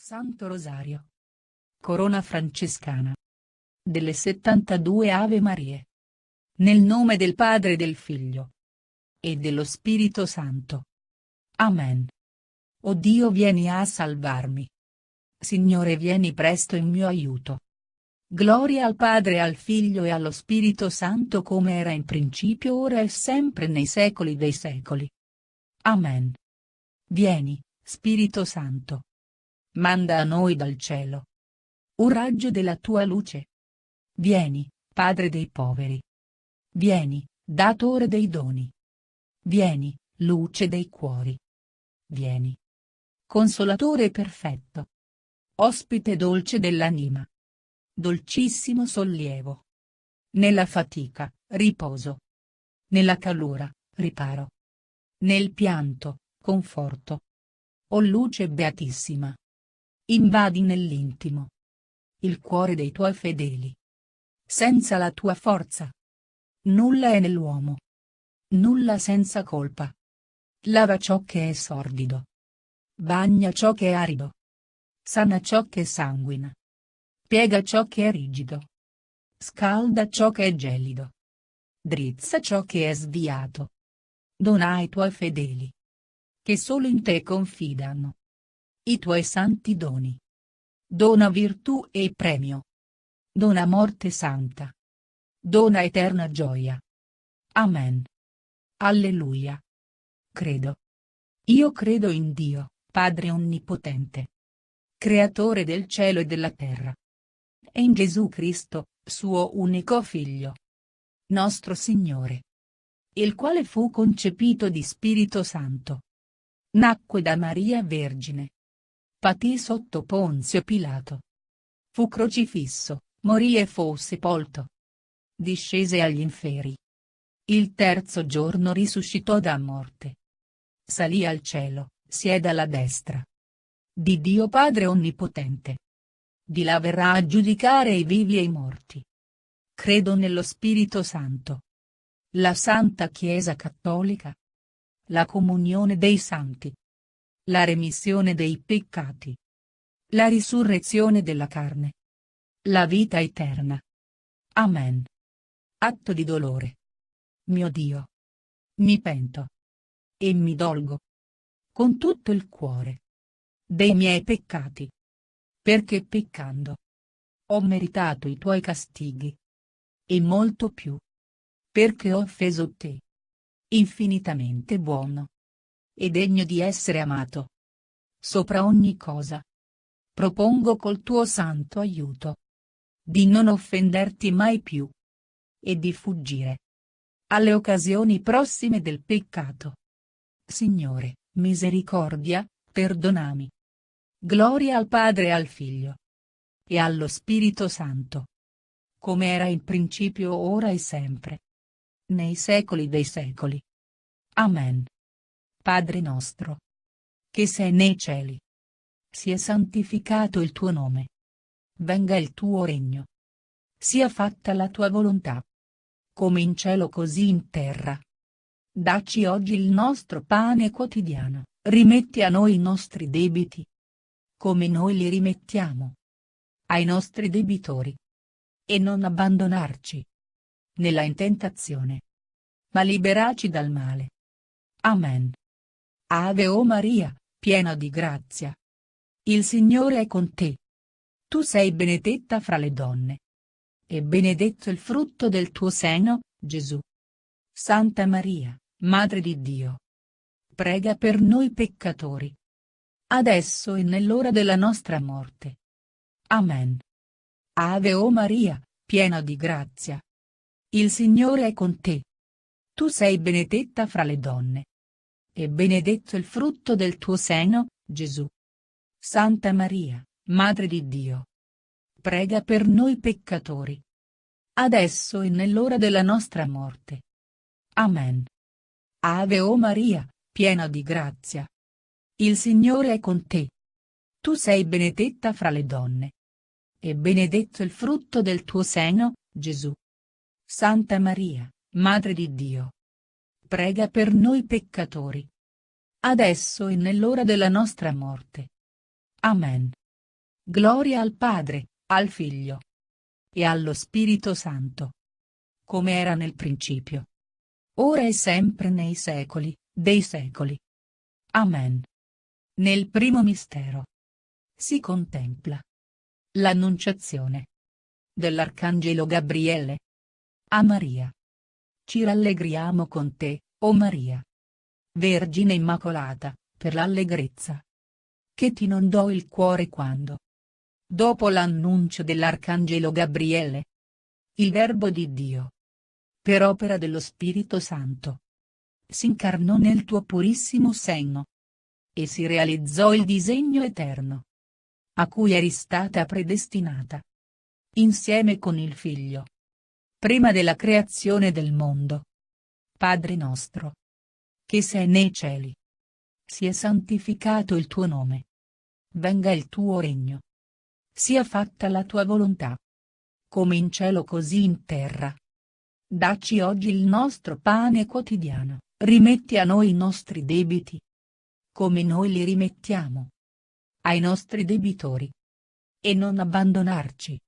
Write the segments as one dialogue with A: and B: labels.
A: Santo Rosario. Corona francescana. Delle 72 Ave Marie. Nel nome del Padre e del Figlio. E dello Spirito Santo. Amen. O Dio, vieni a salvarmi. Signore, vieni presto in mio aiuto. Gloria al Padre, al Figlio e allo Spirito Santo, come era in principio, ora e sempre, nei secoli dei secoli. Amen. Vieni, Spirito Santo. Manda a noi dal cielo un raggio della tua luce. Vieni, Padre dei poveri. Vieni, Datore dei doni. Vieni, luce dei cuori. Vieni, Consolatore perfetto. Ospite dolce dell'anima. Dolcissimo sollievo. Nella fatica, riposo. Nella calura, riparo. Nel pianto, conforto. O luce beatissima. Invadi nell'intimo il cuore dei tuoi fedeli. Senza la tua forza nulla è nell'uomo. Nulla senza colpa. Lava ciò che è sordido. Bagna ciò che è arido. Sana ciò che sanguina. Piega ciò che è rigido. Scalda ciò che è gelido. Drizza ciò che è sviato. Dona ai tuoi fedeli, che solo in te confidano, i tuoi santi doni. Dona virtù e premio. Dona morte santa. Dona eterna gioia. Amen. Alleluia. Credo. Io credo in Dio, Padre Onnipotente, Creatore del cielo e della terra, e in Gesù Cristo, suo unico Figlio, nostro Signore, il quale fu concepito di Spirito Santo. Nacque da Maria Vergine. Patì sotto Ponzio Pilato. Fu crocifisso, morì e fu sepolto. Discese agli inferi. Il terzo giorno risuscitò da morte. Salì al cielo, siede alla destra di Dio Padre Onnipotente. Di là verrà a giudicare i vivi e i morti. Credo nello Spirito Santo, la Santa Chiesa Cattolica, la comunione dei santi, la remissione dei peccati, la risurrezione della carne, la vita eterna. Amen. Atto di dolore. Mio Dio, mi pento e mi dolgo con tutto il cuore dei miei peccati, perché peccando ho meritato i tuoi castighi, e molto più, perché ho offeso te, infinitamente buono e degno di essere amato sopra ogni cosa. Propongo col tuo santo aiuto di non offenderti mai più e di fuggire alle occasioni prossime del peccato. Signore, misericordia, perdonami. Gloria al Padre e al Figlio e allo Spirito Santo, come era in principio, ora e sempre, nei secoli dei secoli. Amen. Padre nostro, che sei nei cieli, sia santificato il tuo nome. Venga il tuo regno. Sia fatta la tua volontà, come in cielo così in terra. Dacci oggi il nostro pane quotidiano. Rimetti a noi i nostri debiti, come noi li rimettiamo ai nostri debitori. E non abbandonarci nella tentazione, ma liberaci dal male. Amen. Ave o Maria, piena di grazia. Il Signore è con te. Tu sei benedetta fra le donne. E benedetto il frutto del tuo seno, Gesù. Santa Maria, Madre di Dio, prega per noi peccatori, adesso e nell'ora della nostra morte. Amen. Ave o Maria, piena di grazia. Il Signore è con te. Tu sei benedetta fra le donne. E benedetto il frutto del tuo seno, Gesù. Santa Maria, Madre di Dio, prega per noi peccatori, adesso e nell'ora della nostra morte. Amen. Ave o Maria, piena di grazia. Il Signore è con te. Tu sei benedetta fra le donne. E benedetto il frutto del tuo seno, Gesù. Santa Maria, Madre di Dio, prega per noi peccatori, adesso e nell'ora della nostra morte. Amen. Gloria al Padre, al Figlio e allo Spirito Santo, come era nel principio, ora e sempre nei secoli dei secoli. Amen. Nel primo mistero si contempla l'annunciazione dell'Arcangelo Gabriele a Maria. Ci rallegriamo con te, o Maria, Vergine Immacolata, per l'allegrezza che ti inondò il cuore quando, dopo l'annuncio dell'Arcangelo Gabriele, il Verbo di Dio, per opera dello Spirito Santo, si incarnò nel tuo purissimo seno e si realizzò il disegno eterno a cui eri stata predestinata, insieme con il Figlio, prima della creazione del mondo. Padre nostro, che sei nei cieli, sia santificato il tuo nome. Venga il tuo regno. Sia fatta la tua volontà, come in cielo così in terra. Dacci oggi il nostro pane quotidiano, rimetti a noi i nostri debiti, come noi li rimettiamo ai nostri debitori. E non abbandonarci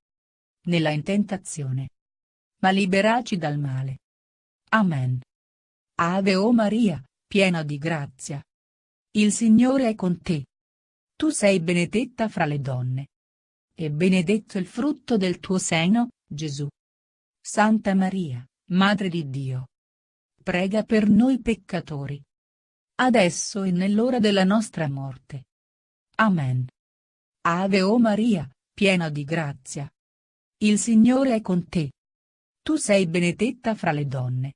A: nella tentazione, ma liberaci dal male. Amen. Ave o Maria, piena di grazia. Il Signore è con te. Tu sei benedetta fra le donne. E benedetto il frutto del tuo seno, Gesù. Santa Maria, Madre di Dio, prega per noi peccatori, adesso e nell'ora della nostra morte. Amen. Ave o Maria, piena di grazia. Il Signore è con te. Tu sei benedetta fra le donne.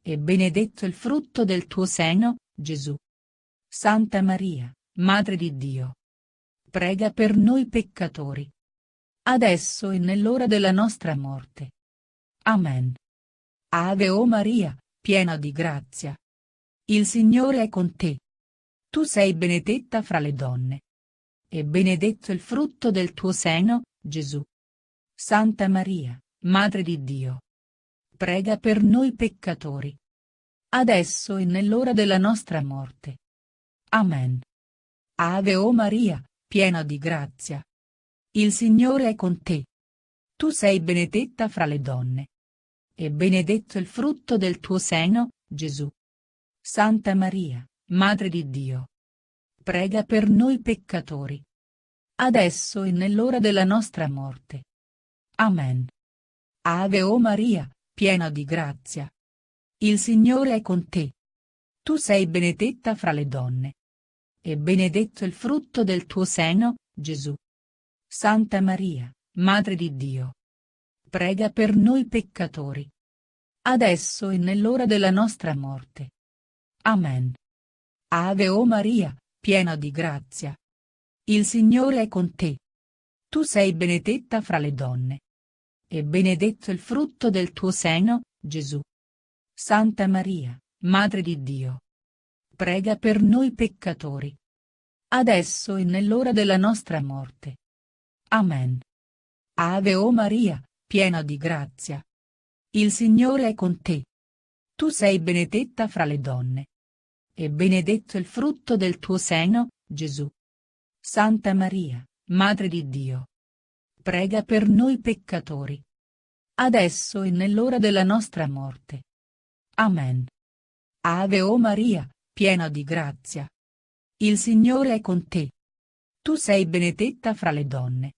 A: E benedetto il frutto del tuo seno, Gesù. Santa Maria, Madre di Dio, prega per noi peccatori, adesso e nell'ora della nostra morte. Amen. Ave o Maria, piena di grazia. Il Signore è con te. Tu sei benedetta fra le donne. E benedetto il frutto del tuo seno, Gesù. Santa Maria, Madre di Dio, prega per noi peccatori, adesso e nell'ora della nostra morte. Amen. Ave o Maria, piena di grazia. Il Signore è con te. Tu sei benedetta fra le donne. E benedetto il frutto del tuo seno, Gesù. Santa Maria, Madre di Dio, prega per noi peccatori, adesso e nell'ora della nostra morte. Amen. Ave o Maria, piena di grazia. Il Signore è con te. Tu sei benedetta fra le donne. E benedetto il frutto del tuo seno, Gesù. Santa Maria, Madre di Dio, prega per noi peccatori, adesso e nell'ora della nostra morte. Amen. Ave o Maria, piena di grazia. Il Signore è con te. Tu sei benedetta fra le donne. E benedetto il frutto del tuo seno, Gesù. Santa Maria, Madre di Dio, prega per noi peccatori, adesso e nell'ora della nostra morte. Amen. Ave o Maria, piena di grazia. Il Signore è con te. Tu sei benedetta fra le donne. E benedetto il frutto del tuo seno, Gesù. Santa Maria, Madre di Dio, prega per noi peccatori, adesso e nell'ora della nostra morte. Amen. Ave o Maria, piena di grazia. Il Signore è con te. Tu sei benedetta fra le donne.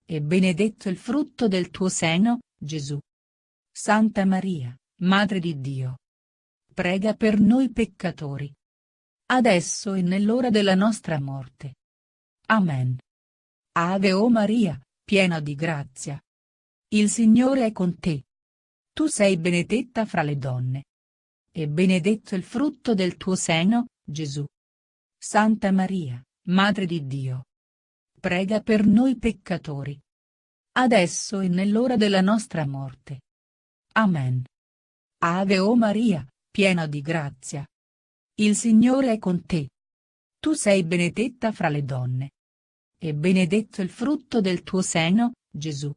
A: E benedetto il frutto del tuo seno, Gesù. Santa Maria, Madre di Dio, prega per noi peccatori, adesso e nell'ora della nostra morte. Amen. Ave o Maria, piena di grazia. Il Signore è con te. Tu sei benedetta fra le donne. E benedetto il frutto del tuo seno, Gesù. Santa Maria, Madre di Dio, prega per noi peccatori, adesso e nell'ora della nostra morte. Amen. Ave o Maria, piena di grazia. Il Signore è con te. Tu sei benedetta fra le donne. E benedetto il frutto del tuo seno, Gesù.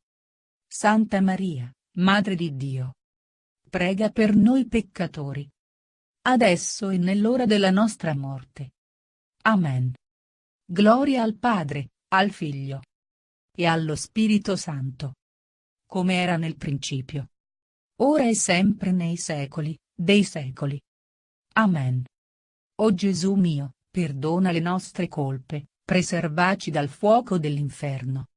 A: Santa Maria, Madre di Dio, prega per noi peccatori, adesso e nell'ora della nostra morte. Amen. Gloria al Padre, al Figlio e allo Spirito Santo, come era nel principio, ora e sempre nei secoli dei secoli. Amen. O Gesù mio, perdona le nostre colpe, preservaci dal fuoco dell'inferno.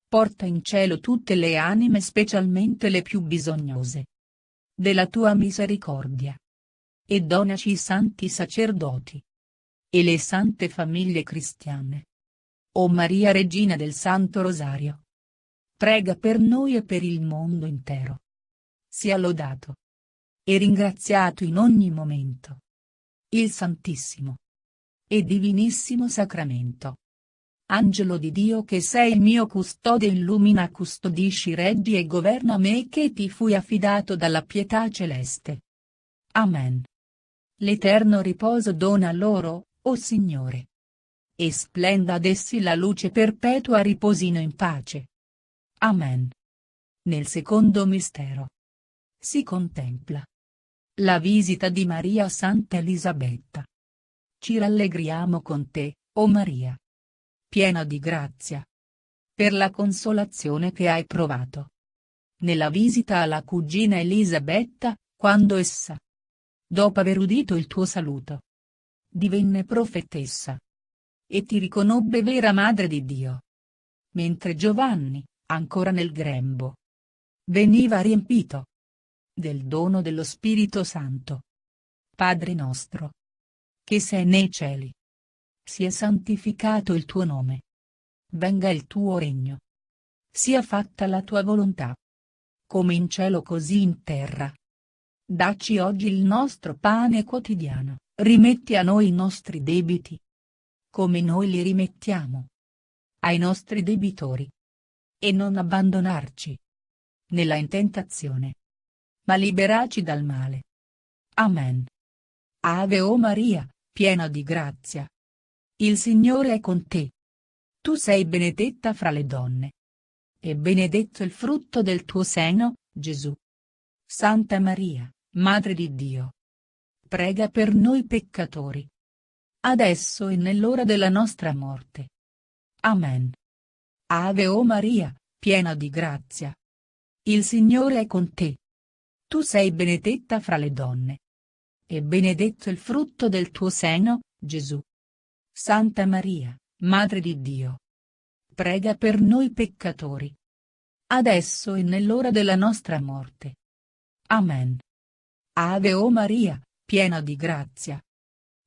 A: Porta in cielo tutte le anime, specialmente le più bisognose della tua misericordia. E donaci i santi sacerdoti e le sante famiglie cristiane. O Maria Regina del Santo Rosario, prega per noi e per il mondo intero. Sia lodato e ringraziato in ogni momento il Santissimo e Divinissimo Sacramento. Angelo di Dio, che sei il mio custode, illumina, custodisci, reggi e governa me, che ti fui affidato dalla pietà celeste. Amen. L'eterno riposo dona loro, o Signore. E splenda ad essi la luce perpetua, riposino in pace. Amen. Nel secondo mistero si contempla la visita di Maria a Santa Elisabetta. Ci rallegriamo con te, o Maria, piena di grazia, per la consolazione che hai provato nella visita alla cugina Elisabetta, quando essa, dopo aver udito il tuo saluto, divenne profetessa e ti riconobbe vera Madre di Dio. Mentre Giovanni, ancora nel grembo, veniva riempito del dono dello Spirito Santo. Padre nostro, che sei nei cieli, sia santificato il tuo nome. Venga il tuo regno. Sia fatta la tua volontà, come in cielo così in terra. Dacci oggi il nostro pane quotidiano, rimetti a noi i nostri debiti, come noi li rimettiamo ai nostri debitori. E non abbandonarci nella tentazione, ma liberaci dal male. Amen. Ave o Maria, piena di grazia. Il Signore è con te. Tu sei benedetta fra le donne. E benedetto il frutto del tuo seno, Gesù. Santa Maria, Madre di Dio, prega per noi peccatori, adesso e nell'ora della nostra morte. Amen. Ave o Maria, piena di grazia. Il Signore è con te. Tu sei benedetta fra le donne. E benedetto il frutto del tuo seno, Gesù. Santa Maria, Madre di Dio, prega per noi peccatori, adesso e nell'ora della nostra morte. Amen. Ave o Maria, piena di grazia.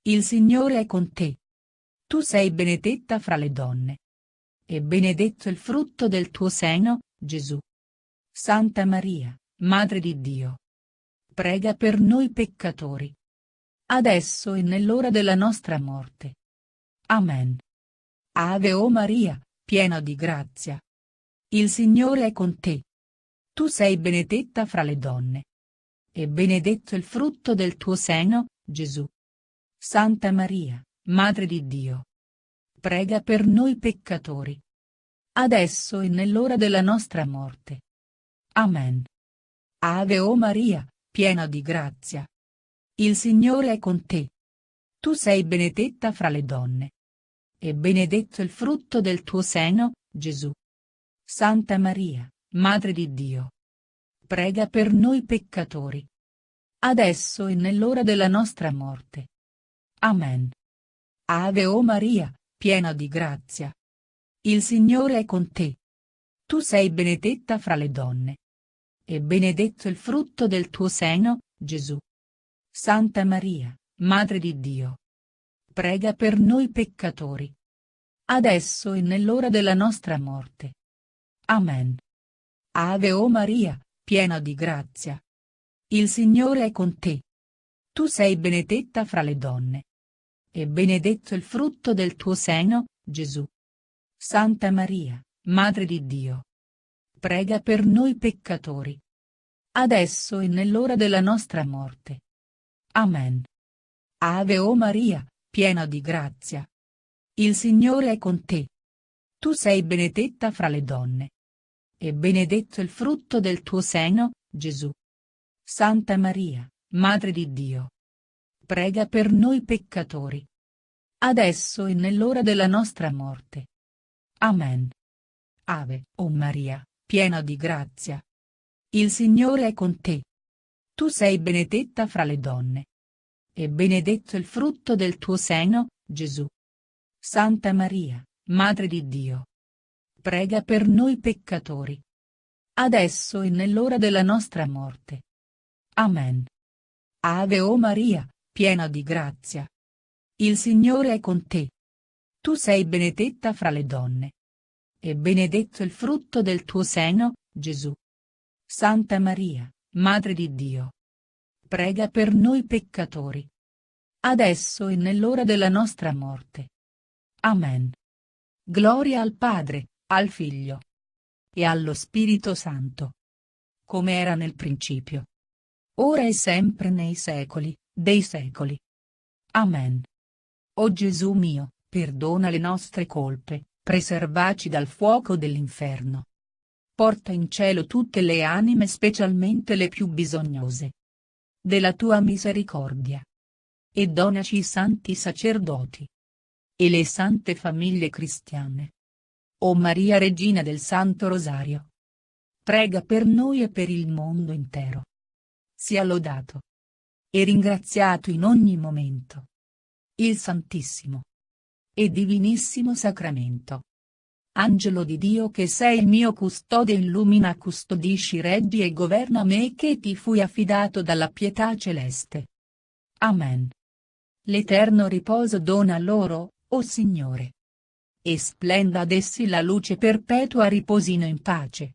A: Il Signore è con te. Tu sei benedetta fra le donne. E benedetto il frutto del tuo seno, Gesù. Santa Maria, Madre di Dio, prega per noi peccatori, adesso e nell'ora della nostra morte. Amen. Ave o Maria, piena di grazia. Il Signore è con te. Tu sei benedetta fra le donne. E benedetto il frutto del tuo seno, Gesù. Santa Maria, Madre di Dio, prega per noi peccatori, adesso e nell'ora della nostra morte. Amen. Ave o Maria, piena di grazia. Il Signore è con te. Tu sei benedetta fra le donne. E benedetto il frutto del tuo seno, Gesù. Santa Maria, Madre di Dio, prega per noi peccatori, adesso e nell'ora della nostra morte. Amen. Ave o Maria, piena di grazia. Il Signore è con te. Tu sei benedetta fra le donne. E benedetto il frutto del tuo seno, Gesù. Santa Maria, Madre di Dio, prega per noi peccatori, adesso e nell'ora della nostra morte. Amen. Ave o Maria, piena di grazia. Il Signore è con te. Tu sei benedetta fra le donne. E benedetto il frutto del tuo seno, Gesù. Santa Maria, Madre di Dio, prega per noi peccatori, adesso e nell'ora della nostra morte. Amen. Ave o Maria, piena di grazia. Il Signore è con te. Tu sei benedetta fra le donne. E benedetto il frutto del tuo seno, Gesù. Santa Maria, Madre di Dio, prega per noi peccatori, adesso e nell'ora della nostra morte. Amen. Ave, o Maria, piena di grazia. Il Signore è con te. Tu sei benedetta fra le donne. E benedetto il frutto del tuo seno, Gesù. Santa Maria, Madre di Dio, prega per noi peccatori, adesso e nell'ora della nostra morte. Amen. Ave o Maria, piena di grazia. Il Signore è con te. Tu sei benedetta fra le donne. E benedetto il frutto del tuo seno, Gesù. Santa Maria, Madre di Dio, prega per noi peccatori, adesso e nell'ora della nostra morte. Amen. Gloria al Padre, al Figlio e allo Spirito Santo, come era nel principio, ora e sempre nei secoli dei secoli. Amen. O Gesù mio, perdona le nostre colpe, preservaci dal fuoco dell'inferno. Porta in cielo tutte le anime, specialmente le più bisognose della tua misericordia. E donaci i santi sacerdoti e le sante famiglie cristiane. O Maria Regina del Santo Rosario, prega per noi e per il mondo intero. Sia lodato e ringraziato in ogni momento il Santissimo e Divinissimo Sacramento. Angelo di Dio, che sei il mio custode, illumina, custodisci, reggi e governa me, che ti fui affidato dalla pietà celeste. Amen. L'eterno riposo dona loro, o Signore. E splenda ad essi la luce perpetua, riposino in pace.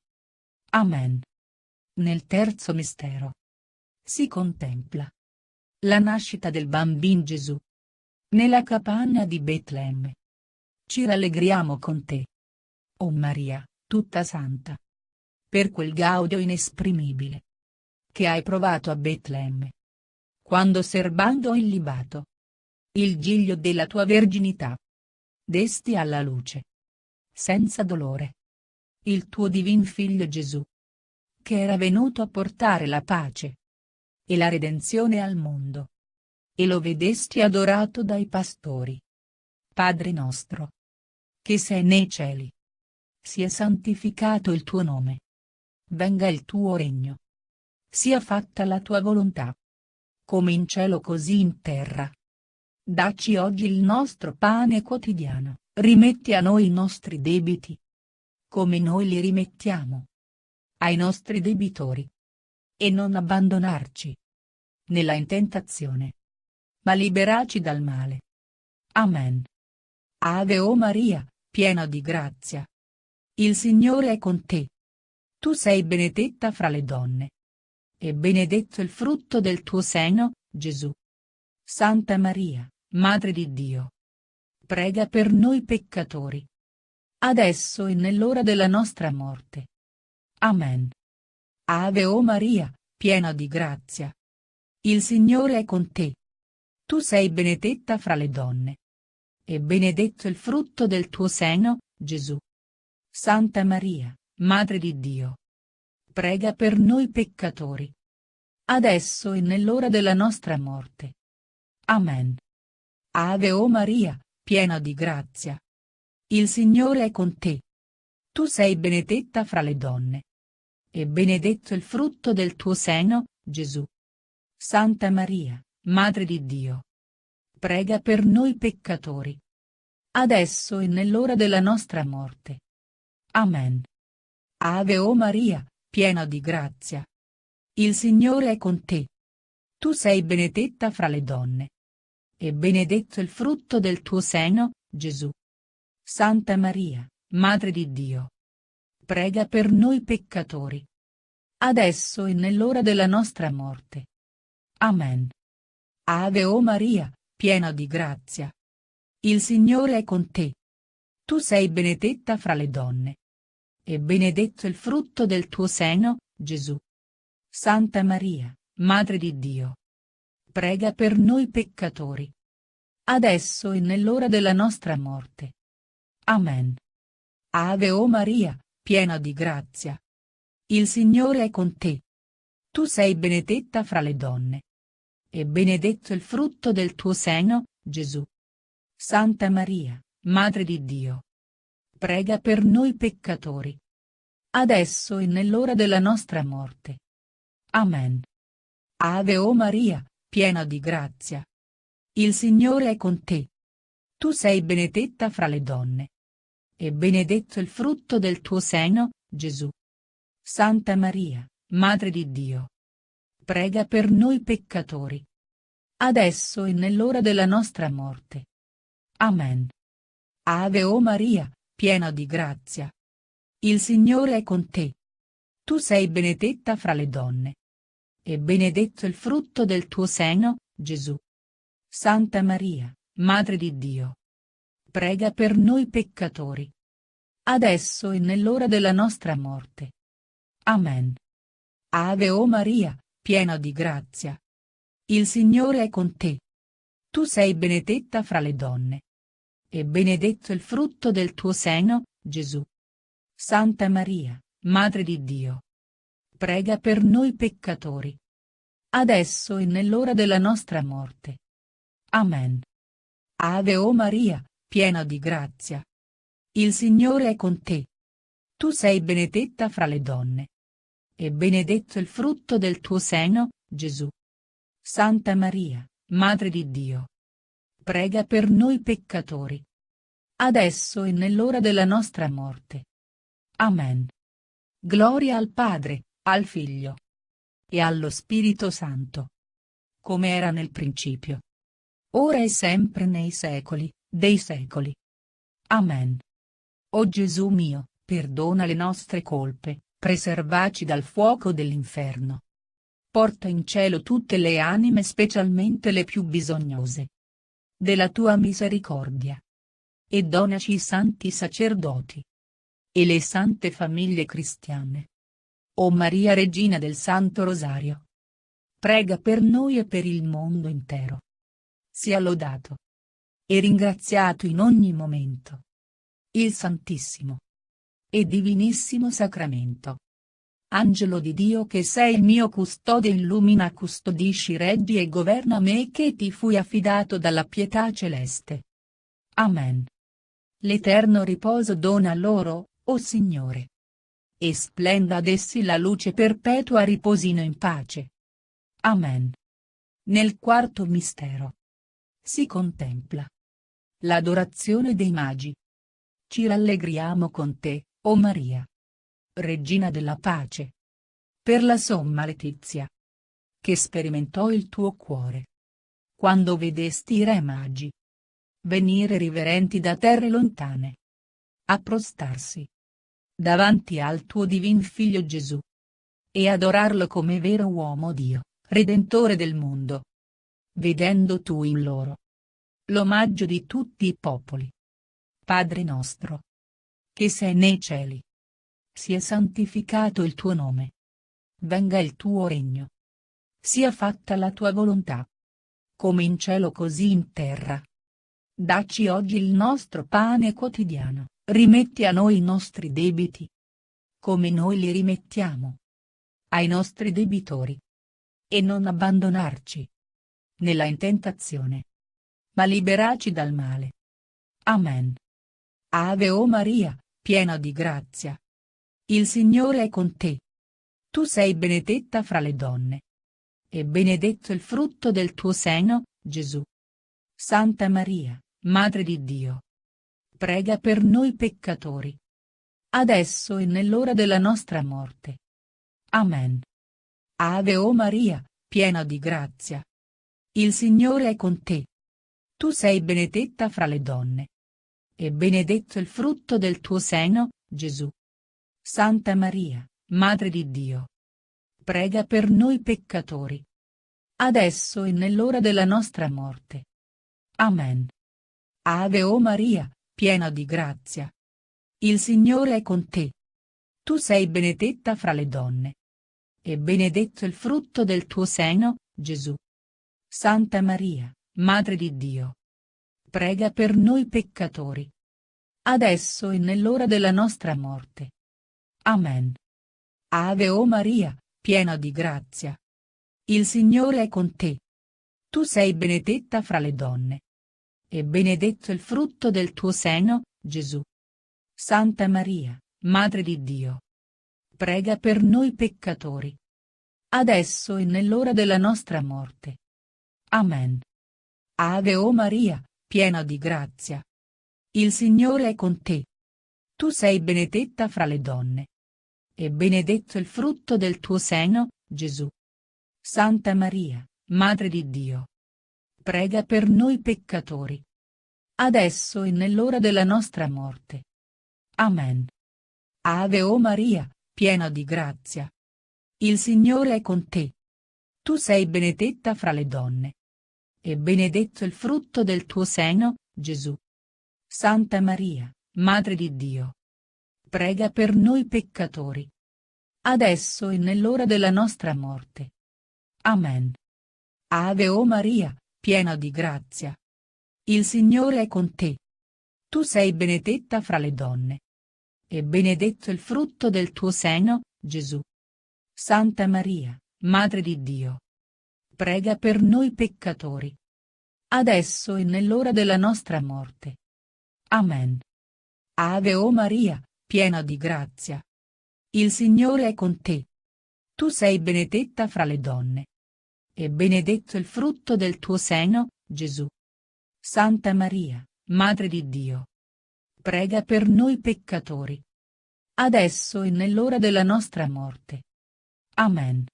A: Amen. Nel terzo mistero si contempla la nascita del bambin Gesù nella capanna di Betlemme. Ci rallegriamo con te, o Maria, tutta santa, per quel gaudio inesprimibile che hai provato a Betlemme, quando, serbando il libato, il giglio della tua verginità, desti alla luce, senza dolore, il tuo divin Figlio Gesù, che era venuto a portare la pace e la redenzione al mondo. E lo vedesti adorato dai pastori. Padre nostro, che sei nei cieli, sia santificato il tuo nome. Venga il tuo regno. Sia fatta la tua volontà, come in cielo così in terra. Dacci oggi il nostro pane quotidiano, rimetti a noi i nostri debiti, come noi li rimettiamo ai nostri debitori. E non abbandonarci nella tentazione, ma liberaci dal male. Amen. Ave o Maria, piena di grazia. Il Signore è con te. Tu sei benedetta fra le donne. E benedetto il frutto del tuo seno, Gesù. Santa Maria, Madre di Dio, prega per noi peccatori, adesso e nell'ora della nostra morte. Amen. Ave o Maria, piena di grazia. Il Signore è con te. Tu sei benedetta fra le donne. E benedetto il frutto del tuo seno, Gesù. Santa Maria, Madre di Dio, prega per noi peccatori, adesso e nell'ora della nostra morte. Amen. Ave o Maria, piena di grazia. Il Signore è con te. Tu sei benedetta fra le donne. E benedetto il frutto del tuo seno, Gesù. Santa Maria, Madre di Dio, prega per noi peccatori, adesso e nell'ora della nostra morte. Amen. Ave o Maria, piena di grazia. Il Signore è con te. Tu sei benedetta fra le donne. E benedetto il frutto del tuo seno, Gesù. Santa Maria, Madre di Dio, prega per noi peccatori, adesso e nell'ora della nostra morte. Amen. Ave o Maria, piena di grazia. Il Signore è con te. Tu sei benedetta fra le donne. E benedetto il frutto del tuo seno, Gesù. Santa Maria, Madre di Dio, prega per noi peccatori, adesso e nell'ora della nostra morte. Amen. Ave o Maria, piena di grazia. Il Signore è con te. Tu sei benedetta fra le donne. E benedetto il frutto del tuo seno, Gesù. Santa Maria, Madre di Dio, prega per noi peccatori, adesso e nell'ora della nostra morte. Amen. Ave o Maria, piena di grazia. Il Signore è con te. Tu sei benedetta fra le donne. E benedetto il frutto del tuo seno, Gesù. Santa Maria, Madre di Dio, prega per noi peccatori, adesso e nell'ora della nostra morte. Amen. Ave o Maria, piena di grazia. Il Signore è con te. Tu sei benedetta fra le donne. E benedetto il frutto del tuo seno, Gesù. Santa Maria, Madre di Dio, prega per noi peccatori, adesso e nell'ora della nostra morte. Amen. Ave o Maria, piena di grazia. Il Signore è con te. Tu sei benedetta fra le donne. E benedetto il frutto del tuo seno, Gesù. Santa Maria, Madre di Dio, prega per noi peccatori, adesso e nell'ora della nostra morte. Amen. Ave o Maria, piena di grazia. Il Signore è con te. Tu sei benedetta fra le donne. E benedetto il frutto del tuo seno, Gesù. Santa Maria, Madre di Dio, prega per noi peccatori, adesso e nell'ora della nostra morte. Amen. Gloria al Padre, al Figlio e allo Spirito Santo, come era nel principio, ora e sempre nei secoli dei secoli. Amen. O Gesù mio, perdona le nostre colpe, preservaci dal fuoco dell'inferno. Porta in cielo tutte le anime, specialmente le più bisognose della tua misericordia. E donaci i santi sacerdoti e le sante famiglie cristiane. O Maria Regina del Santo Rosario, prega per noi e per il mondo intero. Sia lodato e ringraziato in ogni momento il Santissimo e Divinissimo Sacramento. Angelo di Dio, che sei il mio custode, illumina, custodisci, reggi e governa me, che ti fui affidato dalla pietà celeste. Amen. L'eterno riposo dona loro, o Signore. E splenda ad essi la luce perpetua, riposino in pace. Amen. Nel quarto mistero si contempla l'adorazione dei magi. Ci rallegriamo con te, o Maria, Regina della pace, per la somma letizia che sperimentò il tuo cuore quando vedesti i re magi venire riverenti da terre lontane a prostarsi davanti al tuo divin Figlio Gesù e adorarlo come vero uomo Dio, Redentore del mondo. Vedendo tu in loro l'omaggio di tutti i popoli. Padre nostro, che sei nei cieli, sia santificato il tuo nome. Venga il tuo regno. Sia fatta la tua volontà, come in cielo così in terra. Dacci oggi il nostro pane quotidiano, rimetti a noi i nostri debiti, come noi li rimettiamo ai nostri debitori. E non abbandonarci nella tentazione, ma liberaci dal male. Amen. Ave o Maria, piena di grazia. Il Signore è con te. Tu sei benedetta fra le donne. E benedetto il frutto del tuo seno, Gesù. Santa Maria, Madre di Dio, prega per noi peccatori, adesso e nell'ora della nostra morte. Amen. Ave o Maria, piena di grazia. Il Signore è con te. Tu sei benedetta fra le donne. E benedetto il frutto del tuo seno, Gesù. Santa Maria, Madre di Dio, prega per noi peccatori, adesso e nell'ora della nostra morte. Amen. Ave o Maria, piena di grazia. Il Signore è con te. Tu sei benedetta fra le donne. E benedetto il frutto del tuo seno, Gesù. Santa Maria, Madre di Dio, prega per noi peccatori, adesso e nell'ora della nostra morte. Amen. Ave o Maria, piena di grazia. Il Signore è con te. Tu sei benedetta fra le donne. E benedetto il frutto del tuo seno, Gesù. Santa Maria, Madre di Dio, prega per noi peccatori, adesso e nell'ora della nostra morte. Amen. Ave o Maria, piena di grazia. Il Signore è con te. Tu sei benedetta fra le donne. E benedetto il frutto del tuo seno, Gesù. Santa Maria, Madre di Dio, prega per noi peccatori, adesso e nell'ora della nostra morte. Amen. Ave o Maria, piena di grazia. Il Signore è con te. Tu sei benedetta fra le donne. E benedetto il frutto del tuo seno, Gesù. Santa Maria, Madre di Dio, prega per noi peccatori, adesso e nell'ora della nostra morte. Amen. Ave o Maria, piena di grazia. Il Signore è con te. Tu sei benedetta fra le donne. E benedetto il frutto del tuo seno, Gesù. Santa Maria, Madre di Dio, prega per noi peccatori, adesso e nell'ora della nostra morte. Amen. Ave o Maria, piena di grazia. Il Signore è con te. Tu sei benedetta fra le donne. E benedetto il frutto del tuo seno, Gesù. Santa Maria, Madre di Dio, prega per noi peccatori, adesso e nell'ora della nostra morte. Amen.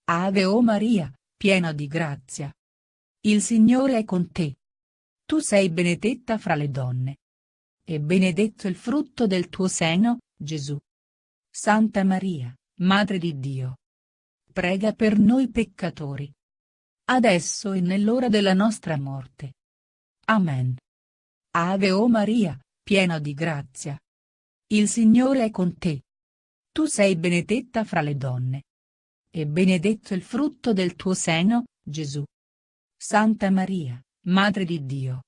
A: Ave o Maria, piena di grazia. Il Signore è con te. Tu sei benedetta fra le donne. E benedetto il frutto del tuo seno, Gesù. Santa Maria, Madre di Dio, prega per noi peccatori, adesso e nell'ora della nostra morte. Amen. Ave o Maria, piena di grazia. Il Signore è con te. Tu sei benedetta fra le donne. E benedetto il frutto del tuo seno, Gesù. Santa Maria, Madre di Dio,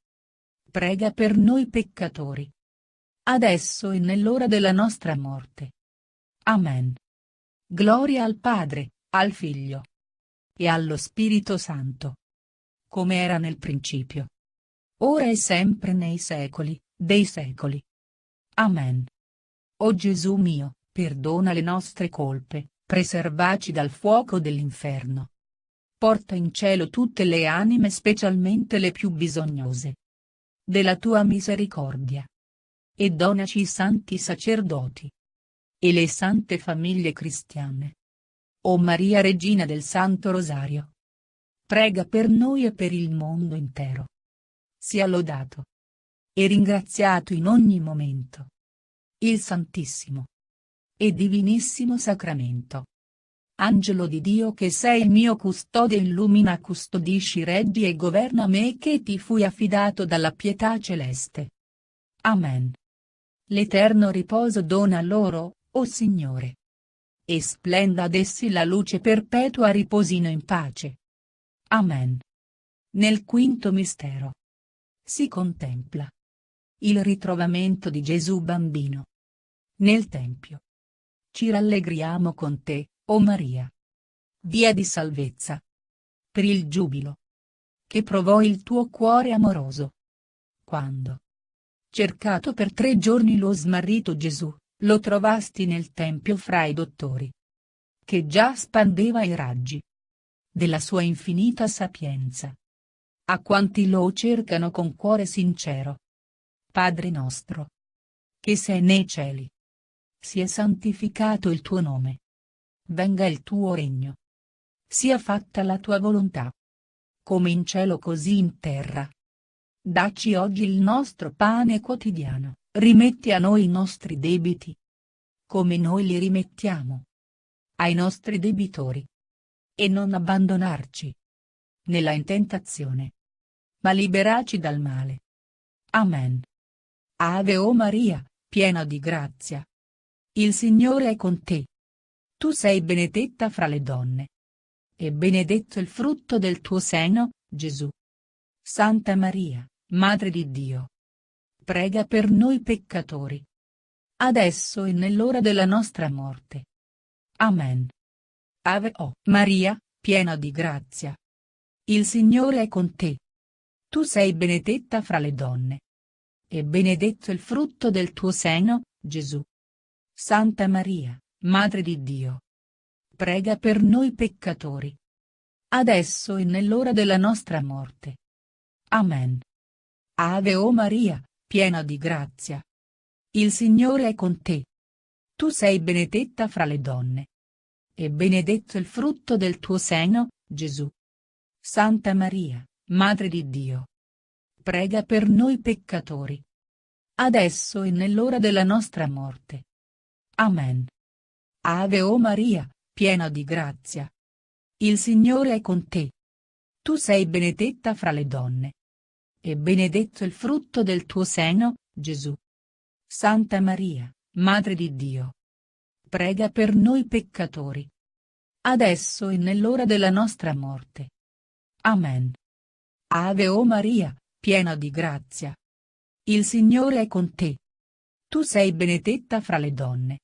A: prega per noi peccatori, adesso e nell'ora della nostra morte. Amen. Gloria al Padre, al Figlio e allo Spirito Santo, come era nel principio, ora e sempre nei secoli dei secoli. Amen. O Gesù mio, perdona le nostre colpe, preservaci dal fuoco dell'inferno. Porta in cielo tutte le anime, specialmente le più bisognose della tua misericordia. E donaci i santi sacerdoti e le sante famiglie cristiane. O Maria Regina del Santo Rosario, prega per noi e per il mondo intero. Sia lodato e ringraziato in ogni momento il Santissimo e Divinissimo Sacramento. Angelo di Dio, che sei il mio custode, illumina, custodisci, reggi e governa me, che ti fui affidato dalla pietà celeste. Amen. L'eterno riposo dona loro, o Signore. E splenda ad essi la luce perpetua, riposino in pace. Amen. Nel quinto mistero si contempla il ritrovamento di Gesù bambino nel Tempio. Ci rallegriamo con te, o Maria, via di salvezza, per il giubilo che provò il tuo cuore amoroso, quando, cercato per 3 giorni lo smarrito Gesù, lo trovasti nel Tempio fra i dottori, che già spandeva i raggi della sua infinita sapienza a quanti lo cercano con cuore sincero. Padre nostro, che sei nei cieli, sia santificato il tuo nome. Venga il tuo regno. Sia fatta la tua volontà, come in cielo così in terra. Dacci oggi il nostro pane quotidiano, rimetti a noi i nostri debiti, come noi li rimettiamo ai nostri debitori. E non abbandonarci nella tentazione, ma liberaci dal male. Amen. Ave o Maria, piena di grazia. Il Signore è con te. Tu sei benedetta fra le donne. E benedetto il frutto del tuo seno, Gesù. Santa Maria, Madre di Dio, prega per noi peccatori, adesso e nell'ora della nostra morte. Amen. Ave o Maria, piena di grazia. Il Signore è con te. Tu sei benedetta fra le donne. e benedetto il frutto del tuo seno, Gesù. Santa Maria, Madre di Dio, prega per noi peccatori, adesso e nell'ora della nostra morte. Amen. Ave o Maria, piena di grazia. Il Signore è con te. Tu sei benedetta fra le donne. E benedetto il frutto del tuo seno, Gesù. Santa Maria, Madre di Dio, prega per noi peccatori, adesso e nell'ora della nostra morte. Amen. Ave o Maria, piena di grazia. Il Signore è con te. Tu sei benedetta fra le donne. E benedetto il frutto del tuo seno, Gesù. Santa Maria, Madre di Dio, prega per noi peccatori, adesso e nell'ora della nostra morte. Amen. Ave o Maria, piena di grazia. Il Signore è con te. Tu sei benedetta fra le donne.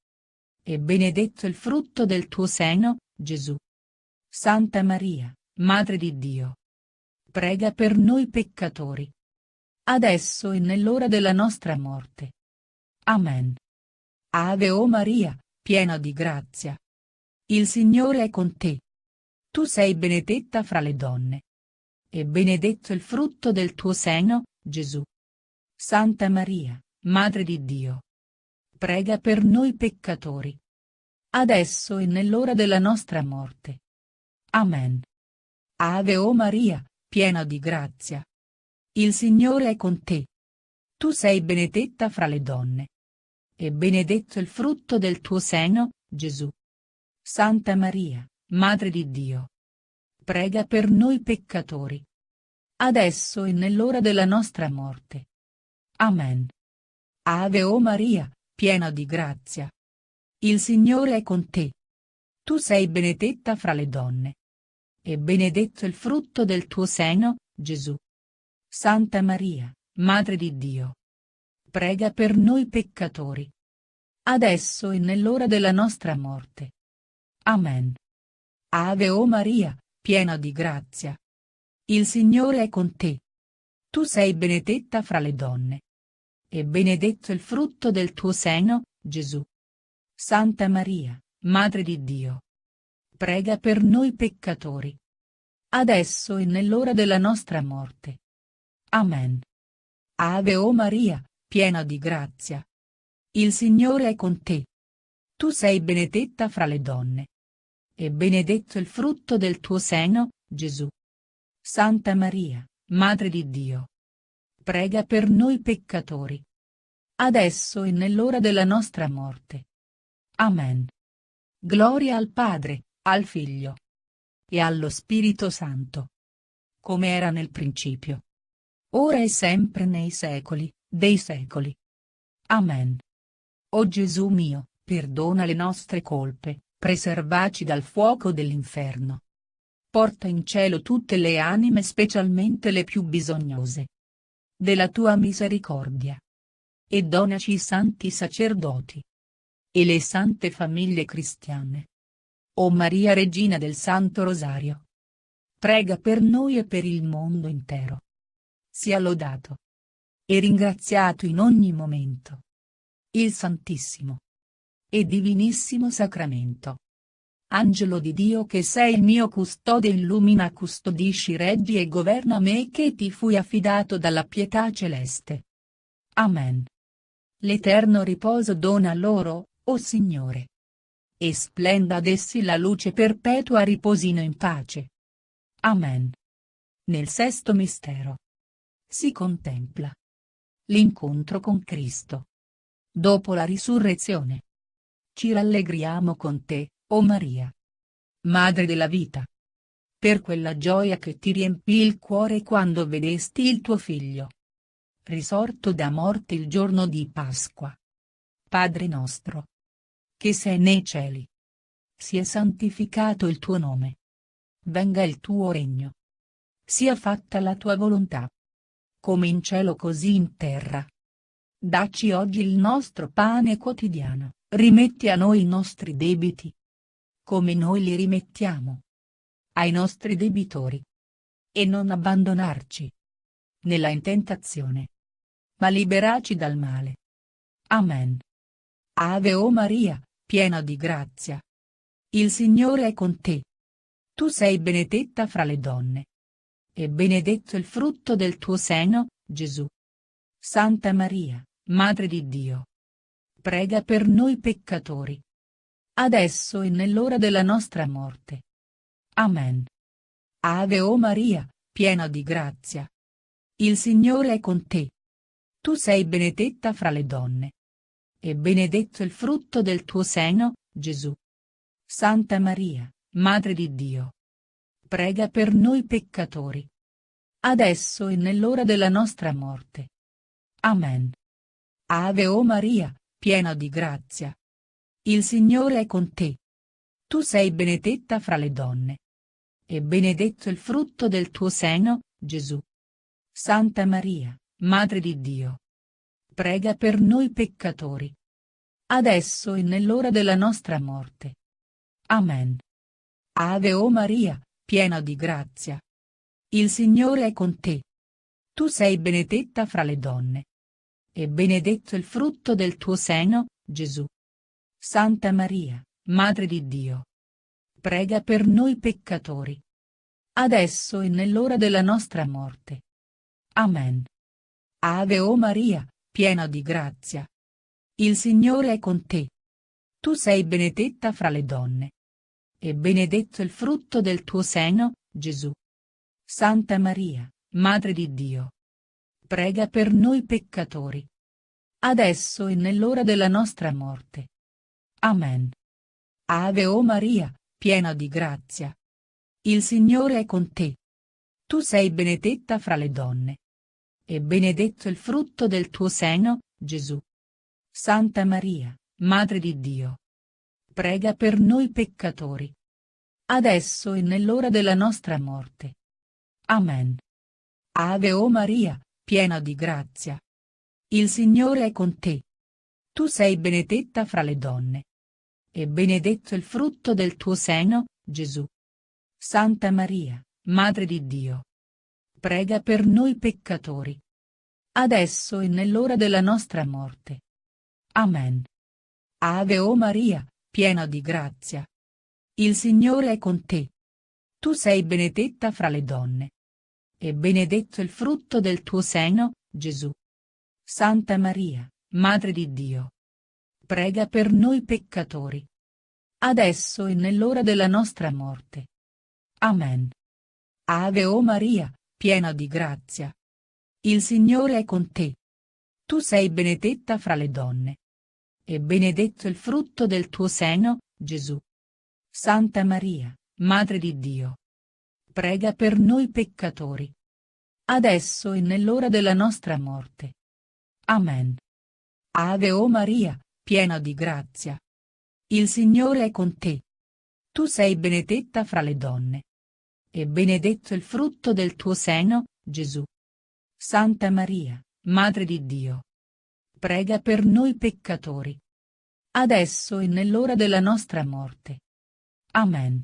A: E benedetto il frutto del tuo seno, Gesù. Santa Maria, Madre di Dio, prega per noi peccatori, adesso e nell'ora della nostra morte. Amen. Ave o Maria, piena di grazia. Il Signore è con te. Tu sei benedetta fra le donne. E benedetto il frutto del tuo seno, Gesù. Santa Maria, Madre di Dio, prega per noi peccatori, adesso e nell'ora della nostra morte. Amen. Ave o Maria, piena di grazia. Il Signore è con te. Tu sei benedetta fra le donne. E benedetto il frutto del tuo seno, Gesù. Santa Maria, Madre di Dio, prega per noi peccatori, adesso e nell'ora della nostra morte. Amen. Ave o Maria, piena di grazia. Il Signore è con te. Tu sei benedetta fra le donne. E benedetto il frutto del tuo seno, Gesù. Santa Maria, Madre di Dio, prega per noi peccatori, adesso e nell'ora della nostra morte. Amen. Ave o Maria, piena di grazia. Il Signore è con te. Tu sei benedetta fra le donne. E benedetto il frutto del tuo seno, Gesù. Santa Maria, Madre di Dio, prega per noi peccatori, adesso e nell'ora della nostra morte. Amen. Ave o Maria, piena di grazia. Il Signore è con te. Tu sei benedetta fra le donne. E benedetto il frutto del tuo seno, Gesù. Santa Maria, Madre di Dio, prega per noi peccatori, adesso e nell'ora della nostra morte. Amen. Gloria al Padre, al Figlio e allo Spirito Santo, come era nel principio, ora e sempre nei secoli dei secoli. Amen. O Gesù mio, perdona le nostre colpe, preservaci dal fuoco dell'inferno. Porta in cielo tutte le anime, specialmente le più bisognose della tua misericordia. E donaci i santi sacerdoti e le sante famiglie cristiane. O Maria Regina del Santo Rosario, prega per noi e per il mondo intero. Sia lodato e ringraziato in ogni momento il Santissimo e Divinissimo Sacramento. Angelo di Dio, che sei il mio custode, illumina, custodisci, reggi e governa me, che ti fui affidato dalla pietà celeste. Amen. L'eterno riposo dona loro, o Signore. E splenda ad essi la luce perpetua, riposino in pace. Amen. Nel sesto mistero si contempla l'incontro con Cristo. Dopo la risurrezione ci rallegriamo con te, o Maria, Madre della vita, per quella gioia che ti riempì il cuore quando vedesti il tuo Figlio risorto da morte il giorno di Pasqua. Padre nostro, che sei nei cieli, sia santificato il tuo nome. Venga il tuo regno. Sia fatta la tua volontà, come in cielo così in terra. Dacci oggi il nostro pane quotidiano, rimetti a noi i nostri debiti, come noi li rimettiamo ai nostri debitori. E non abbandonarci nella tentazione, ma liberaci dal male. Amen. Ave o Maria, piena di grazia. Il Signore è con te. Tu sei benedetta fra le donne. E benedetto il frutto del tuo seno, Gesù. Santa Maria, Madre di Dio, prega per noi peccatori, adesso e nell'ora della nostra morte. Amen. Ave o Maria, piena di grazia. Il Signore è con te. Tu sei benedetta fra le donne. E benedetto il frutto del tuo seno, Gesù. Santa Maria, Madre di Dio, prega per noi peccatori, adesso e nell'ora della nostra morte. Amen. Ave o Maria, piena di grazia. Il Signore è con te. Tu sei benedetta fra le donne. E benedetto il frutto del tuo seno, Gesù. Santa Maria, Madre di Dio, prega per noi peccatori, adesso e nell'ora della nostra morte. Amen. Ave o Maria, piena di grazia. Il Signore è con te. Tu sei benedetta fra le donne. E benedetto il frutto del tuo seno, Gesù. Santa Maria, Madre di Dio, prega per noi peccatori, adesso e nell'ora della nostra morte. Amen. Ave o Maria, piena di grazia. Il Signore è con te. Tu sei benedetta fra le donne. E benedetto il frutto del tuo seno, Gesù. Santa Maria, Madre di Dio, prega per noi peccatori, adesso e nell'ora della nostra morte. Amen. Ave o Maria, piena di grazia. Il Signore è con te. Tu sei benedetta fra le donne. E benedetto il frutto del tuo seno, Gesù. Santa Maria, Madre di Dio, prega per noi peccatori, adesso e nell'ora della nostra morte. Amen. Ave o Maria, piena di grazia. Il Signore è con te. Tu sei benedetta fra le donne. E benedetto il frutto del tuo seno, Gesù. Santa Maria, Madre di Dio, prega per noi peccatori, adesso e nell'ora della nostra morte. Amen. Ave o Maria, piena di grazia. Il Signore è con te. Tu sei benedetta fra le donne. E benedetto il frutto del tuo seno, Gesù. Santa Maria, Madre di Dio, prega per noi peccatori, adesso e nell'ora della nostra morte. Amen. Ave o Maria, piena di grazia. Il Signore è con te. Tu sei benedetta fra le donne. E benedetto il frutto del tuo seno, Gesù. Santa Maria, Madre di Dio, prega per noi peccatori, adesso e nell'ora della nostra morte. Amen. Ave o Maria, piena di grazia. Il Signore è con te. Tu sei benedetta fra le donne. E benedetto il frutto del tuo seno, Gesù. Santa Maria, Madre di Dio, prega per noi peccatori, adesso e nell'ora della nostra morte. Amen.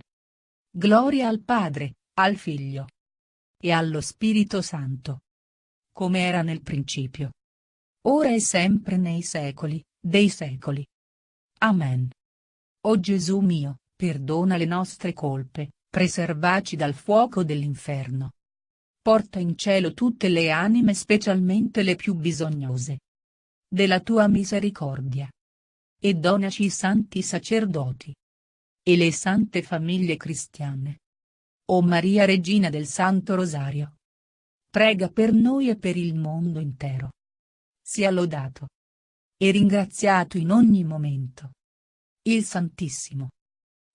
A: Gloria al Padre, al Figlio e allo Spirito Santo, come era nel principio, ora e sempre nei secoli dei secoli. Amen. O Gesù mio, perdona le nostre colpe, preservaci dal fuoco dell'inferno. Porta in cielo tutte le anime, specialmente le più bisognose della tua misericordia. E donaci i santi sacerdoti e le sante famiglie cristiane. O Maria Regina del Santo Rosario, prega per noi e per il mondo intero. Sia lodato e ringraziato in ogni momento il Santissimo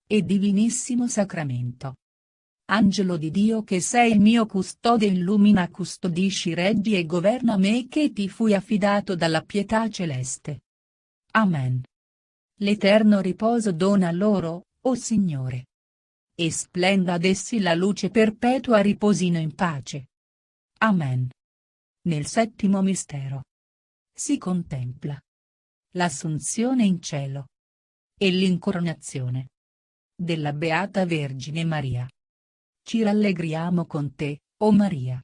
A: e Divinissimo Sacramento. Angelo di Dio, che sei il mio custode, illumina, custodisci, reggi e governa me, che ti fui affidato dalla pietà celeste. Amen. L'eterno riposo dona loro, o Signore. E splenda ad essi la luce perpetua, riposino in pace. Amen. Nel settimo mistero si contempla l'Assunzione in cielo e l'incoronazione della Beata Vergine Maria. Ci rallegriamo con te, o Maria,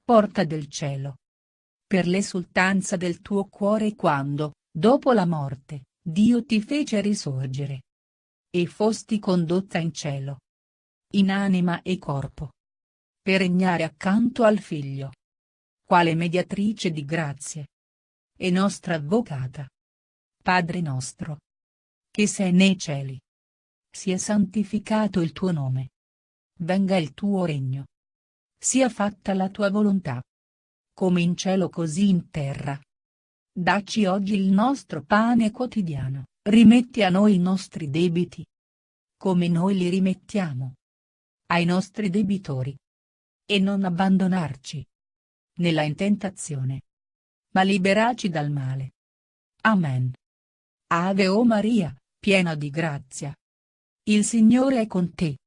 A: porta del cielo. per l'esultanza del tuo cuore quando, dopo la morte, Dio ti fece risorgere. E fosti condotta in cielo, in anima e corpo, per regnare accanto al Figlio, quale mediatrice di grazie, e nostra avvocata. Padre nostro, che sei nei cieli, sia santificato il tuo nome. Venga il tuo regno. Sia fatta la tua volontà, come in cielo così in terra. Dacci oggi il nostro pane quotidiano, rimetti a noi i nostri debiti, come noi li rimettiamo ai nostri debitori. E non abbandonarci nella tentazione, ma liberaci dal male. Amen. Ave o Maria, piena di grazia. Il Signore è con te.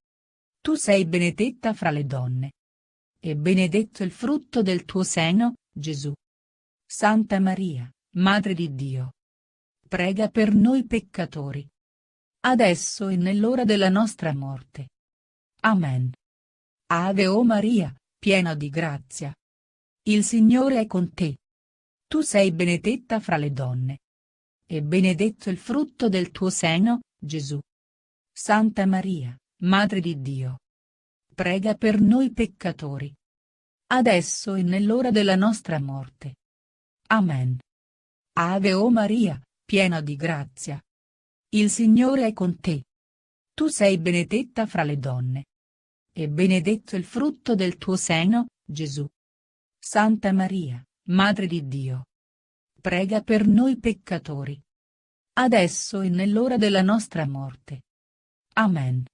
A: Tu sei benedetta fra le donne. E benedetto il frutto del tuo seno, Gesù. Santa Maria, Madre di Dio, prega per noi peccatori, adesso e nell'ora della nostra morte. Amen. Ave o Maria, piena di grazia. Il Signore è con te. Tu sei benedetta fra le donne. E benedetto il frutto del tuo seno, Gesù. Santa Maria, Madre di Dio, prega per noi peccatori, adesso e nell'ora della nostra morte. Amen. Ave o Maria, piena di grazia. Il Signore è con te. Tu sei benedetta fra le donne. E benedetto il frutto del tuo seno, Gesù. Santa Maria, Madre di Dio, prega per noi peccatori, adesso e nell'ora della nostra morte. Amen.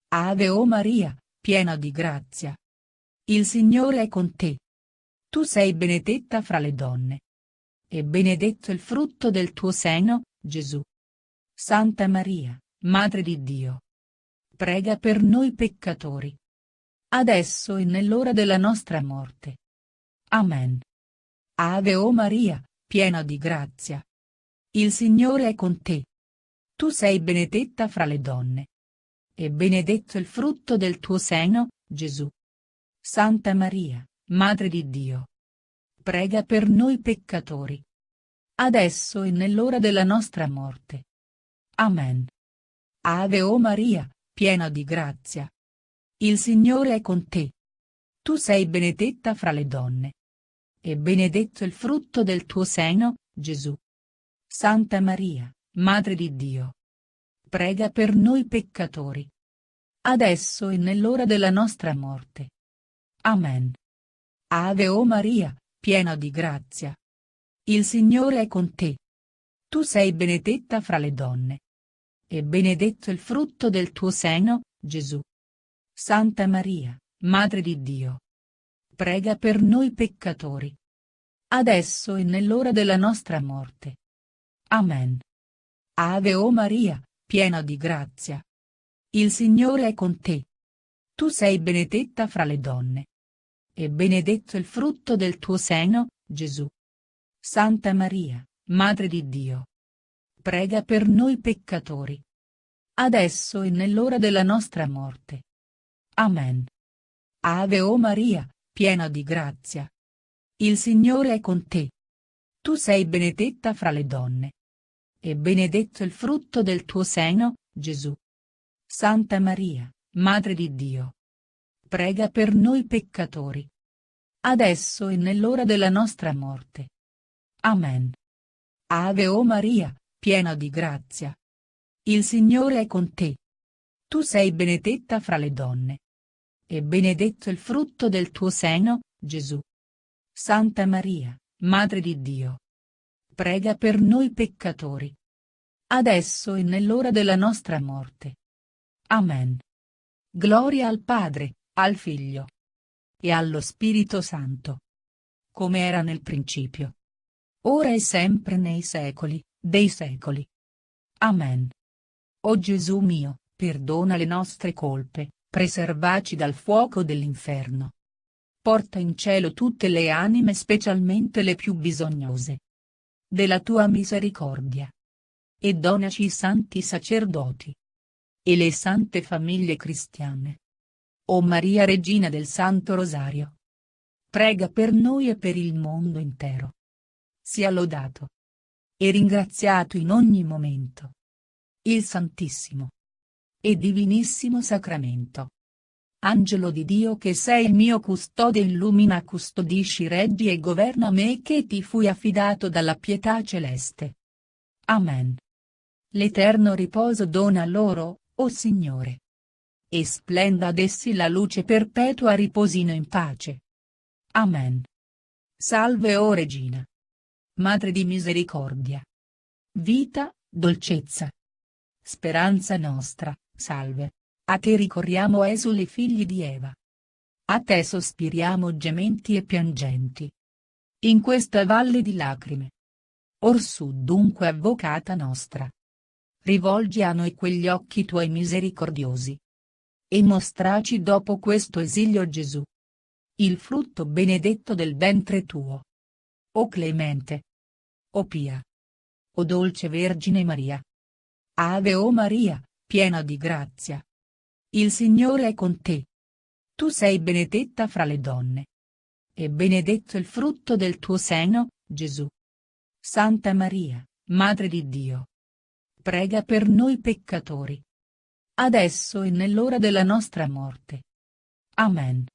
A: Ave o Maria, piena di grazia. Il Signore è con te. Tu sei benedetta fra le donne. E benedetto il frutto del tuo seno, Gesù. Santa Maria, Madre di Dio, prega per noi peccatori, adesso e nell'ora della nostra morte. Amen. Ave o Maria, piena di grazia. Il Signore è con te. Tu sei benedetta fra le donne. E benedetto il frutto del tuo seno, Gesù. Santa Maria, Madre di Dio, prega per noi peccatori, adesso e nell'ora della nostra morte. Amen. Ave o Maria, piena di grazia. Il Signore è con te. Tu sei benedetta fra le donne. E benedetto il frutto del tuo seno, Gesù. Santa Maria, Madre di Dio, prega per noi peccatori, adesso e nell'ora della nostra morte. Amen. Ave o Maria, piena di grazia. Il Signore è con te. Tu sei benedetta fra le donne. E benedetto il frutto del tuo seno, Gesù. Santa Maria, Madre di Dio, prega per noi peccatori, adesso e nell'ora della nostra morte. Amen. Ave o Maria, piena di grazia. Il Signore è con te. Tu sei benedetta fra le donne. E benedetto il frutto del tuo seno, Gesù. Santa Maria, Madre di Dio, prega per noi peccatori, adesso e nell'ora della nostra morte. Amen. Ave o Maria, piena di grazia. Il Signore è con te. Tu sei benedetta fra le donne. E benedetto il frutto del tuo seno, Gesù. Santa Maria, Madre di Dio, prega per noi peccatori, adesso e nell'ora della nostra morte. Amen. Ave o Maria, piena di grazia. Il Signore è con te. Tu sei benedetta fra le donne. E benedetto il frutto del tuo seno, Gesù. Santa Maria, Madre di Dio, prega per noi peccatori, adesso e nell'ora della nostra morte. Amen. Gloria al Padre, al Figlio e allo Spirito Santo, come era nel principio, ora e sempre nei secoli dei secoli. Amen. O Gesù mio, perdona le nostre colpe, preservaci dal fuoco dell'inferno. Porta in cielo tutte le anime, specialmente le più bisognose della tua misericordia. E donaci i santi sacerdoti e le sante famiglie cristiane. O Maria Regina del Santo Rosario, prega per noi e per il mondo intero. Sia lodato e ringraziato in ogni momento il Santissimo e Divinissimo Sacramento. Angelo di Dio che sei il mio custode, illumina, custodisci, reggi e governa me che ti fui affidato dalla pietà celeste. Amen. L'eterno riposo dona loro, o Signore. E splenda ad essi la luce perpetua, riposino in pace. Amen. Salve, o Regina, Madre di misericordia, vita, dolcezza, speranza nostra, salve. A te ricorriamo, esuli figli di Eva. A te sospiriamo gementi e piangenti in questa valle di lacrime. Orsù dunque, avvocata nostra, rivolgi a noi quegli occhi tuoi misericordiosi e mostraci dopo questo esilio Gesù, il frutto benedetto del ventre tuo. O clemente, o pia, o dolce Vergine Maria. Ave, o Maria, piena di grazia, il Signore è con te. Tu sei benedetta fra le donne, e benedetto il frutto del tuo seno, Gesù. Santa Maria, Madre di Dio, prega per noi peccatori, adesso e nell'ora della nostra morte. Amen.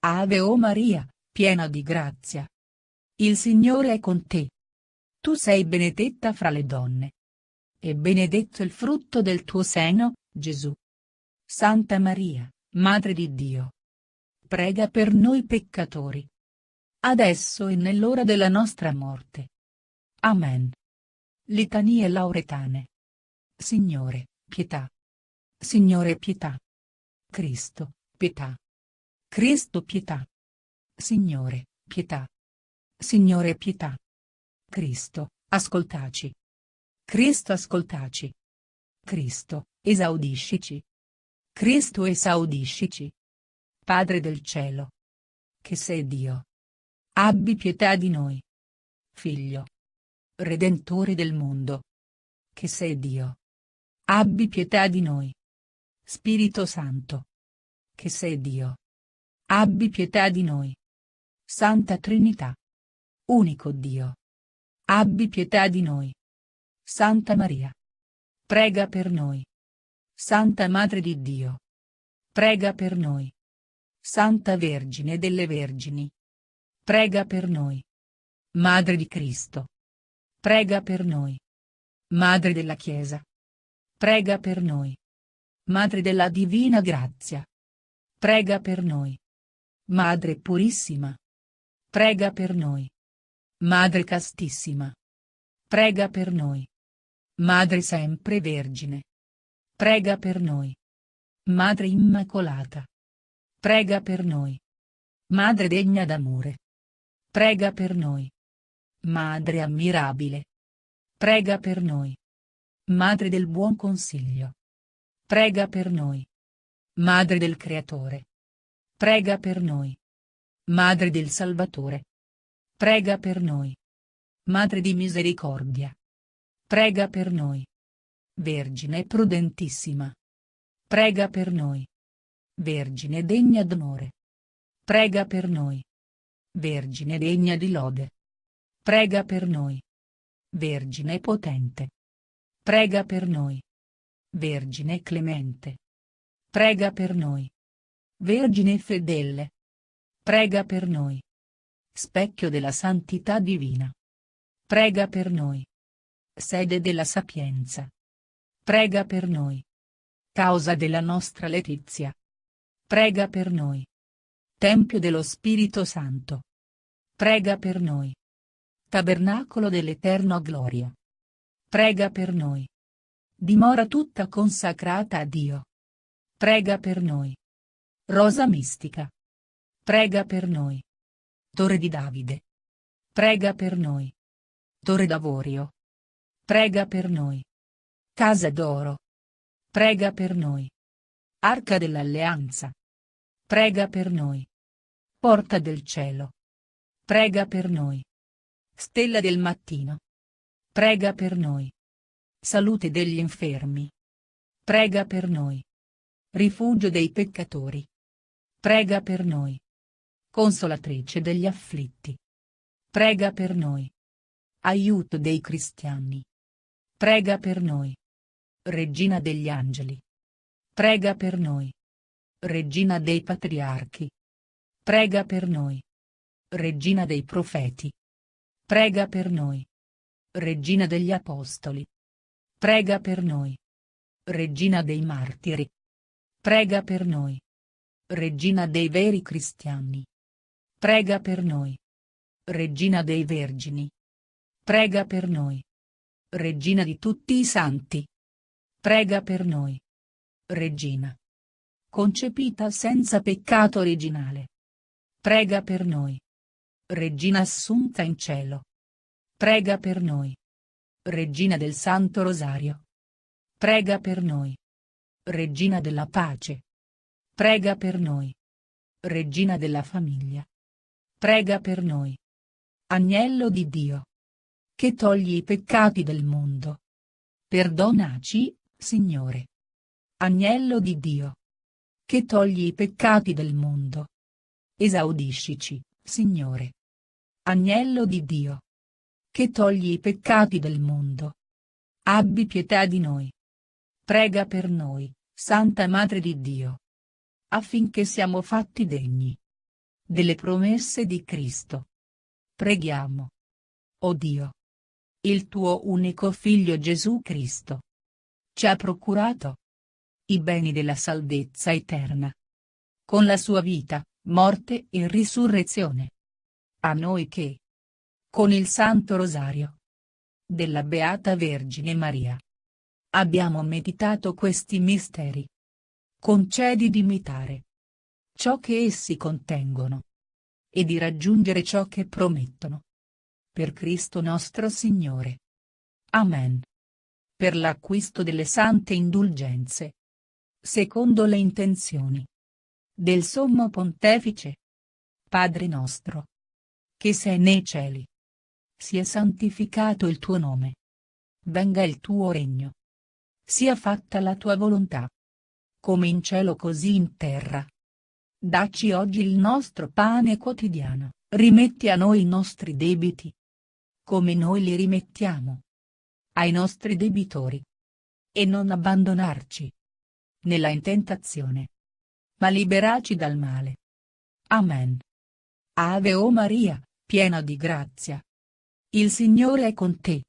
A: Ave, o Maria, piena di grazia, il Signore è con te. Tu sei benedetta fra le donne, e benedetto il frutto del tuo seno, Gesù. Santa Maria, Madre di Dio, prega per noi peccatori, adesso e nell'ora della nostra morte. Amen. Litanie lauretane. Signore, pietà. Signore, pietà. Cristo, pietà. Cristo, pietà. Signore, pietà. Signore, pietà. Cristo, ascoltaci. Cristo, ascoltaci. Cristo, esaudiscici. Cristo, esaudiscici. Padre del cielo, che sei Dio, abbi pietà di noi. Figlio, Redentore del mondo, che sei Dio, abbi pietà di noi. Spirito Santo, che sei Dio, abbi pietà di noi. Santa Trinità, unico Dio, abbi pietà di noi. Santa Maria, prega per noi. Santa Madre di Dio, prega per noi. Santa Vergine delle Vergini, prega per noi. Madre di Cristo, prega per noi. Madre della Chiesa, prega per noi. Madre della Divina Grazia, prega per noi. Madre Purissima, prega per noi. Madre Castissima, prega per noi. Madre Sempre Vergine, prega per noi. Madre Immacolata, prega per noi. Madre degna d'amore, prega per noi. Madre ammirabile, prega per noi. Madre del buon consiglio, prega per noi. Madre del Creatore, prega per noi. Madre del Salvatore, prega per noi. Madre di misericordia, prega per noi. Vergine prudentissima, prega per noi. Vergine degna d'onore, prega per noi. Vergine degna di lode, prega per noi. Vergine potente, prega per noi. Vergine clemente, prega per noi. Vergine fedele, prega per noi. Specchio della santità divina, prega per noi. Sede della sapienza, prega per noi. Causa della nostra letizia, prega per noi. Tempio dello Spirito Santo, prega per noi. Tabernacolo dell'Eterno Gloria, prega per noi. Dimora tutta consacrata a Dio, prega per noi. Rosa mistica, prega per noi. Torre di Davide, prega per noi. Torre d'Avorio, prega per noi. Casa d'oro, prega per noi. Arca dell'Alleanza, prega per noi. Porta del cielo, prega per noi. Stella del mattino, prega per noi. Salute degli infermi, prega per noi. Rifugio dei peccatori, prega per noi. consolatrice degli afflitti. Prega per noi. Aiuto dei cristiani. Prega per noi. Regina degli angeli. Prega per noi. Regina dei patriarchi. Prega per noi. Regina dei profeti. Prega per noi. Regina degli apostoli. Prega per noi. Regina dei martiri. Prega per noi. Regina dei veri cristiani. Prega per noi. Regina dei vergini. Prega per noi. Regina di tutti i santi. Prega per noi. Regina. Concepita senza peccato originale. Prega per noi. Regina assunta in cielo. Prega per noi. Regina del Santo Rosario. Prega per noi. Regina della pace. Prega per noi. Regina della famiglia. Prega per noi. Agnello di Dio. Che togli i peccati del mondo. Perdonaci, Signore. Agnello di Dio. Che togli i peccati del mondo. Esaudiscici, Signore. Agnello di Dio. Che togli i peccati del mondo. Abbi pietà di noi. Prega per noi, Santa Madre di Dio. Affinché siamo fatti degni delle promesse di Cristo. Preghiamo. O Dio. Il tuo unico Figlio Gesù Cristo ci ha procurato i beni della salvezza eterna. Con la sua vita, morte e risurrezione. A noi che, con il Santo Rosario della Beata Vergine Maria, abbiamo meditato questi misteri, concedi di imitare ciò che essi contengono e di raggiungere ciò che promettono. Per Cristo nostro Signore. Amen. Per l'acquisto delle sante indulgenze. Secondo le intenzioni del Sommo Pontefice. Padre nostro, che sei nei cieli, sia santificato il tuo nome. Venga il tuo regno. Sia fatta la tua volontà, come in cielo così in terra. Dacci oggi il nostro pane quotidiano. Rimetti a noi i nostri debiti, come noi li rimettiamo ai nostri debitori. E non abbandonarci nella tentazione, ma liberaci dal male. Amen. Ave o Maria, piena di grazia. Il Signore è con te.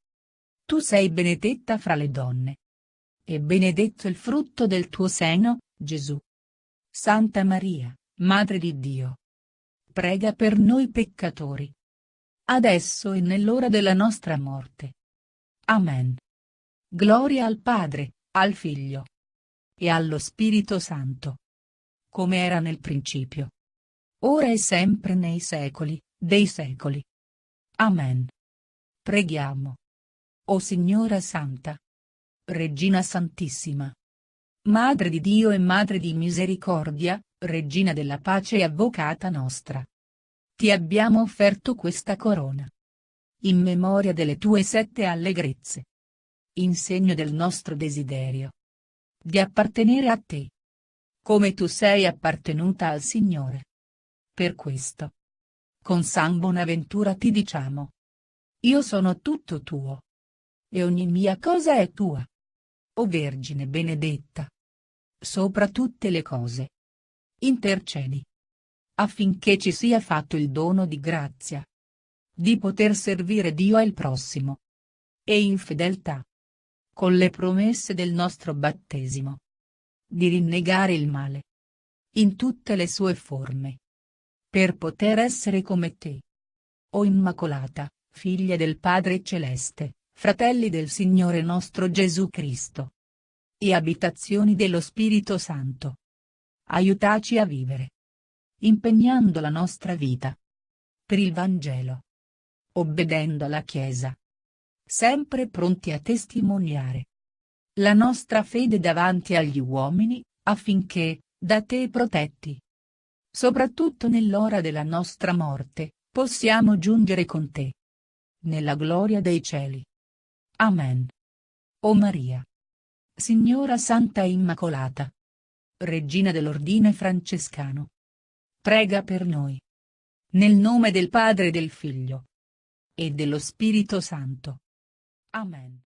A: Tu sei benedetta fra le donne. E benedetto il frutto del tuo seno, Gesù. Santa Maria, Madre di Dio. Prega per noi peccatori. Adesso e nell'ora della nostra morte. Amen. Gloria al Padre, al Figlio e allo Spirito Santo. Come era nel principio. Ora e sempre nei secoli dei secoli. Amen. Preghiamo. O Signora Santa, Regina Santissima, Madre di Dio e Madre di Misericordia, Regina della pace e Avvocata nostra. Ti abbiamo offerto questa corona. In memoria delle tue 7 allegrezze. In segno del nostro desiderio di appartenere a te. Come tu sei appartenuta al Signore. Per questo, con San Bonaventura ti diciamo. Io sono tutto tuo. E ogni mia cosa è tua. O Vergine benedetta. Sopra tutte le cose. Intercedi. Affinché ci sia fatto il dono di grazia. Di poter servire Dio e il prossimo. E in fedeltà. Con le promesse del nostro battesimo. Di rinnegare il male. In tutte le sue forme. Per poter essere come te. O Immacolata, figlia del Padre Celeste, fratelli del Signore nostro Gesù Cristo. E abitazioni dello Spirito Santo. Aiutaci a vivere. Impegnando la nostra vita. Per il Vangelo. Obbedendo alla Chiesa. Sempre pronti a testimoniare la nostra fede davanti agli uomini, affinché, da te protetti, soprattutto nell'ora della nostra morte, possiamo giungere con te nella gloria dei cieli. Amen. O Maria, Signora Santa e Immacolata, Regina dell'Ordine Francescano, prega per noi. Nel nome del Padre e del Figlio e dello Spirito Santo. Amen.